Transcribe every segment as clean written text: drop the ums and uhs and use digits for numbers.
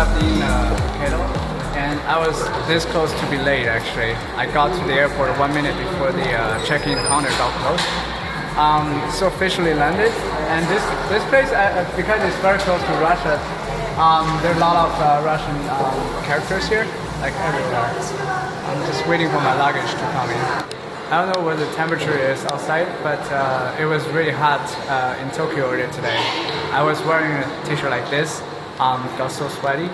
arrived in Hokkaido, and I was this close to be late actually. I got to the airport 1 minute before the check-in counter got closed. So officially landed, and this place, because it's very close to Russia, there are a lot of Russian characters here, like everywhere. I'm just waiting for my luggage to come in. I don't know what the temperature is outside, but it was really hot in Tokyo earlier today. I was wearing a t-shirt like this, got so sweaty.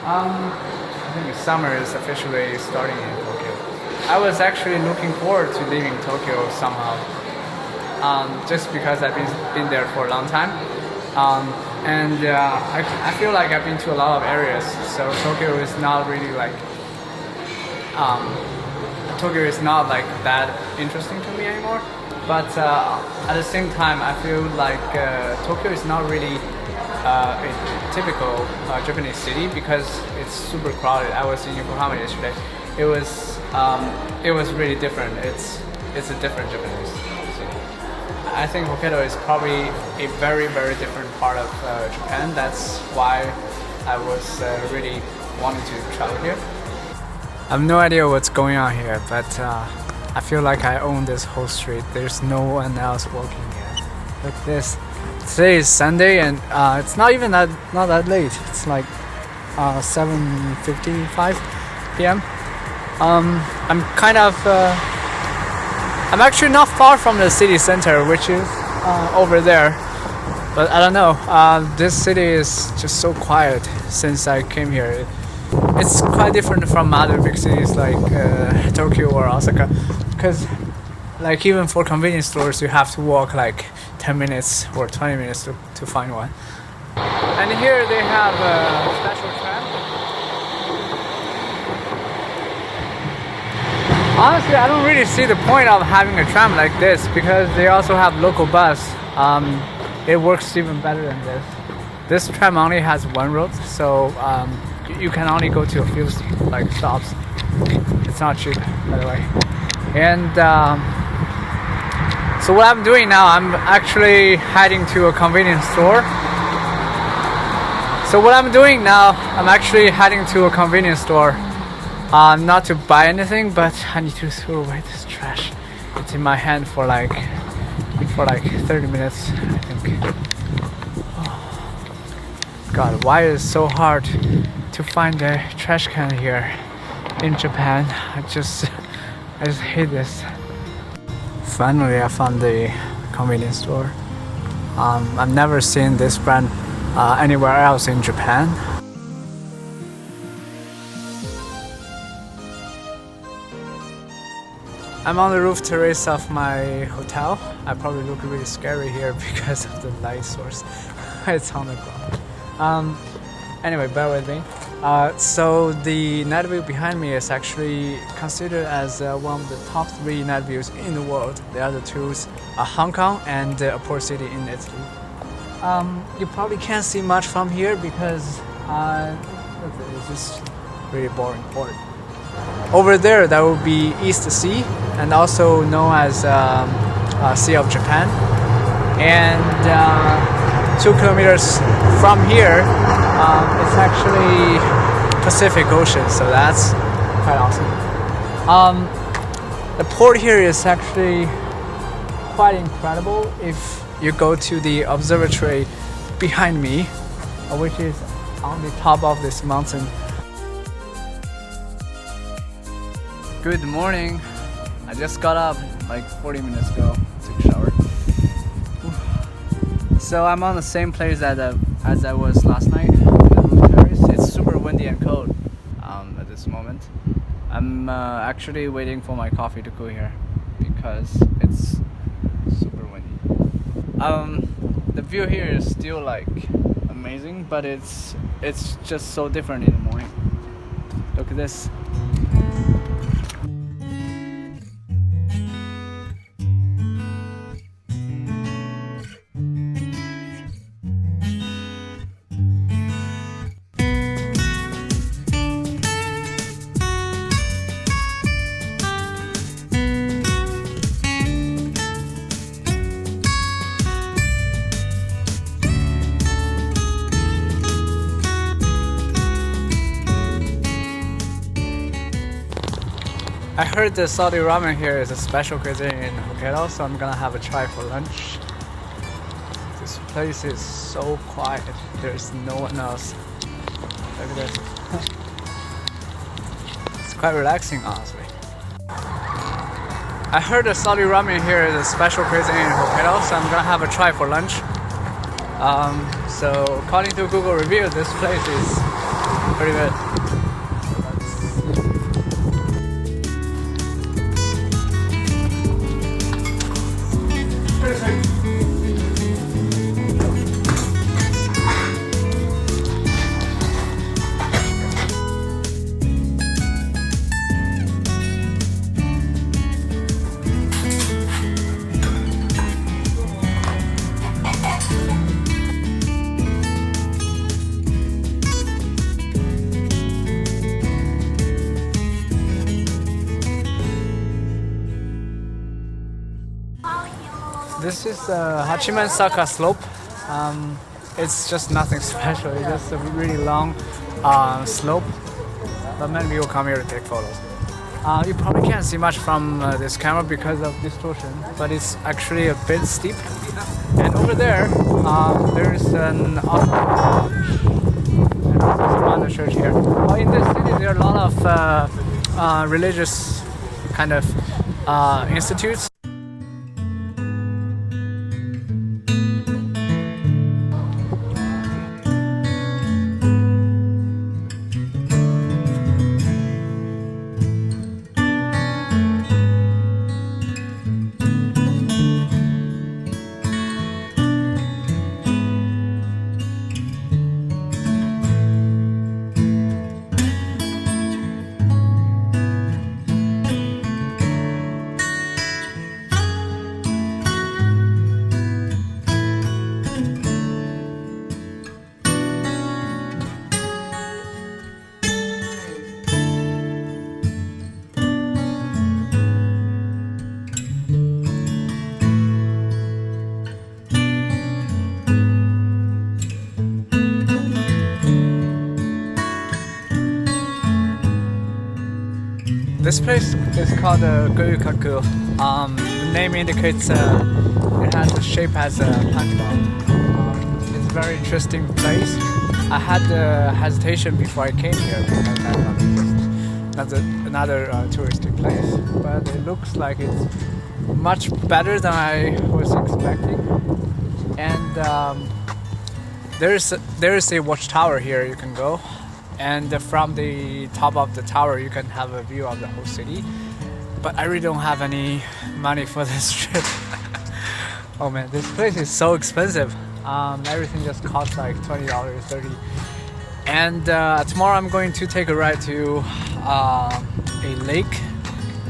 I think summer is officially starting in Tokyo. I was actually looking forward to leaving Tokyo somehow, just because I've been there for a long time. And I feel like I've been to a lot of areas, so Tokyo is not really like that interesting to me anymore. But at the same time, I feel like Tokyo is not really a typical Japanese city because it's super crowded. I was in Yokohama yesterday. It was really different. It's a different Japanese city. I think Hokkaido is probably a very, very different part of Japan. That's why I was really wanting to travel here. I have no idea what's going on here, but I feel like I own this whole street. There's no one else walking here. Look at this. Today is Sunday, and it's not even not that late. It's like 7:55 p.m. I'm actually not far from the city center, which is over there. But I don't know. This city is just so quiet since I came here. It's quite different from other big cities like Tokyo or Osaka, because like even for convenience stores you have to walk like 10 minutes or 20 minutes to find one. And here they have a special tram. Honestly, I don't really see the point of having a tram like this because they also have local bus. It works even better than this. This tram only has one route, so you can only go to a few like stops. It's not cheap, by the way. And so what I'm doing now, I'm actually heading to a convenience store. Not to buy anything, but I need to throw away this trash. It's in my hand for like 30 minutes, I think. Oh. God, why is it so hard to find a trash can here in Japan? I just hate this. Finally, I found the convenience store. I've never seen this brand anywhere else in Japan. I'm on the roof terrace of my hotel. I probably look really scary here because of the light source. It's on the ground. Anyway, bear with me. So the night view behind me is actually considered as one of the top 3 night views in the world. The other two are Hong Kong and a port city in Italy. You probably can't see much from here because it's just really boring port. Over there, that will be East Sea, and also known as Sea of Japan. And 2 kilometers from here, it's actually Pacific Ocean, so that's quite awesome. The port here is actually quite incredible. If you go to the observatory behind me, which is on the top of this mountain. Good morning. I just got up like 40 minutes ago, took a shower. So I'm on the same place as I was last night in the roof terrace. It's super windy and cold at this moment. I'm actually waiting for my coffee to cool here because it's super windy. The view here is still like amazing, but it's just so different in the morning. Look at this. heard the Saudi ramen here is a special cuisine in Hokkaido, so I'm gonna have a try for lunch. This place is so quiet. There's no one else. Look at this. It's quite relaxing, honestly. I heard the Saudi ramen here is a special cuisine in Hokkaido, so I'm gonna have a try for lunch. So according to Google review, this place is pretty good. This is Hachimen Saka slope. It's just nothing special. It's just a really long slope. But many people come here to take photos. You probably can't see much from this camera because of distortion, but it's actually a bit steep. And over there, there's an other church here. Well, in this city, there are a lot of religious kind of institutes. This place is called Goyukaku. The name indicates it has a shape as a punch ball. It's a very interesting place. I had hesitation before I came here because I thought it's another touristic place, but it looks like it's much better than I was expecting. And there is a watchtower here you can go. And from the top of the tower you can have a view of the whole city, but I really don't have any money for this trip. Oh man, this place is so expensive. Everything just costs like $20, $30. And tomorrow I'm going to take a ride to a lake.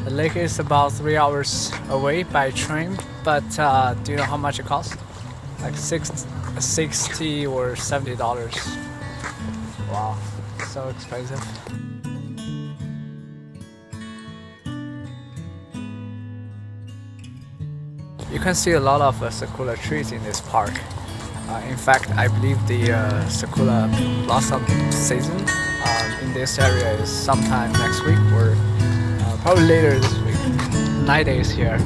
The lake is about 3 hours away by train, but do you know how much it costs? Like $60 or $70. Wow. So expensive. You can see a lot of sakura trees in this park. In fact, I believe the sakura blossom season in this area is sometime next week or probably later this week. 9 days here.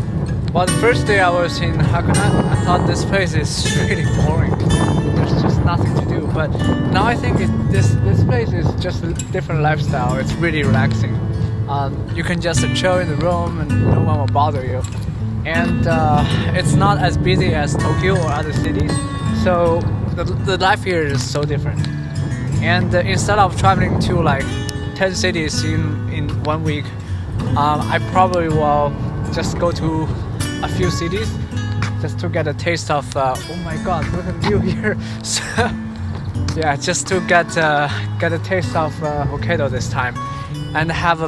Well, the first day I was in Hakodate, I thought this place is really boring. There's just nothing to do. But now I think this place is just a different lifestyle. It's really relaxing. You can just chill in the room and no one will bother you. And it's not as busy as Tokyo or other cities. So the life here is so different. And instead of traveling to like 10 cities in 1 week, I probably will just go to a few cities just to get a taste of oh my god, look at the view here. So, yeah, just to get a taste of Hokkaido this time and have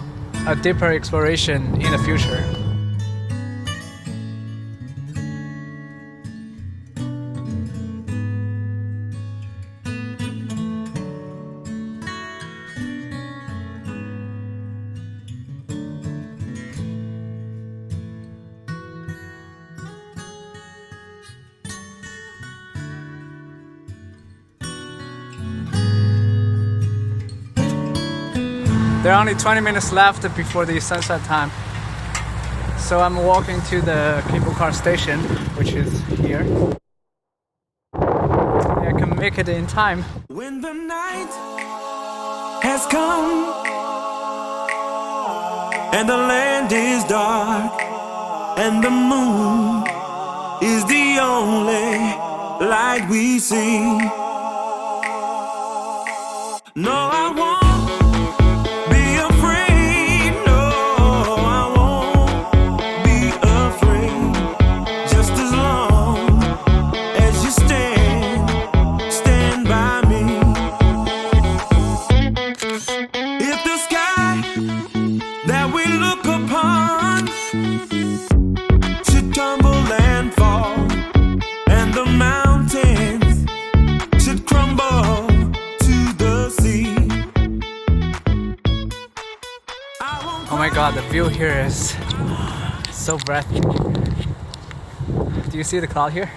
a deeper exploration in the future. There are only 20 minutes left before the sunset time. So I'm walking to the cable car station, which is here. I can make it in time. When the night has come and the land is dark and the moon is the only light we see. No, I won't be afraid. No, I won't be afraid. Just as long as you stand by me. If the sky that we look upon should tumble and fall, and the mountains should crumble to the sea. Oh my god, the view here is so breathtaking. Do you see the cloud here?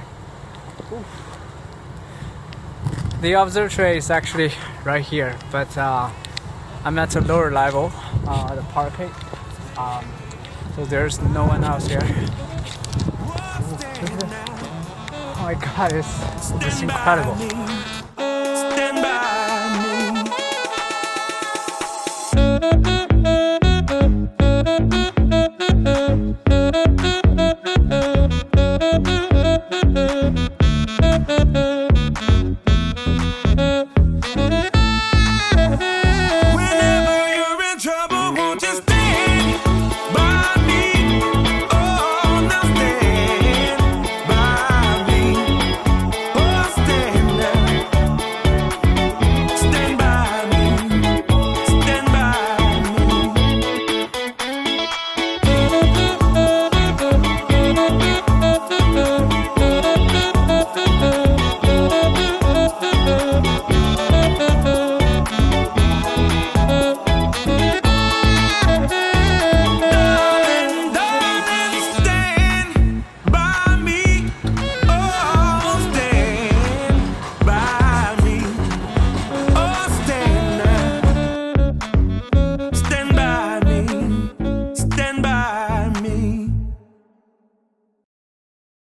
Ooh. The observatory is actually right here, but I'm at a lower level, the parking. So there's no one else here. Oh my god, it's incredible.